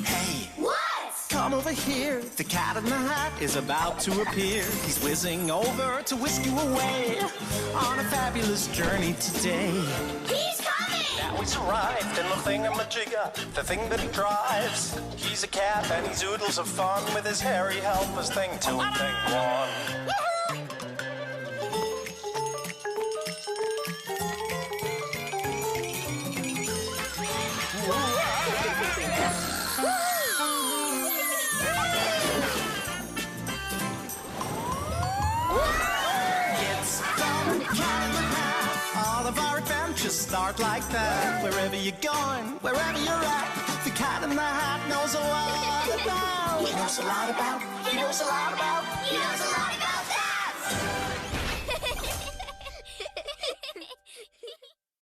Hey! What? Come over here, the cat in the hat is about to appear. He's whizzing over to whisk you away on a fabulous journey today. He's coming! Now he's arrived in the thingamajigger, the thing that he drives. He's a cat and he's oodles of fun with his hairy helpers thing 2 and thing 1. All of our adventures start like that. Wherever you're going, wherever you're at, the cat in the hat knows a lot about. He knows a lot about. He knows a lot about. He knows a lot about that.